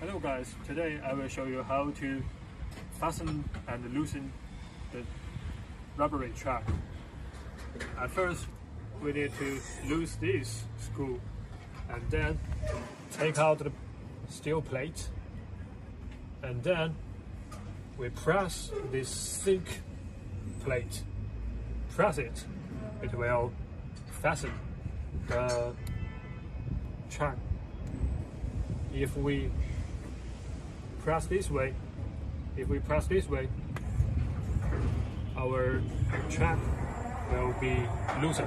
Hello guys, today I will show you how to fasten and loosen the rubbery track. At first, we need to loose this screw and then take out the steel plate, and then we press this thick plate. Press it, it will fasten the track. If we press this way, our track will be loosened.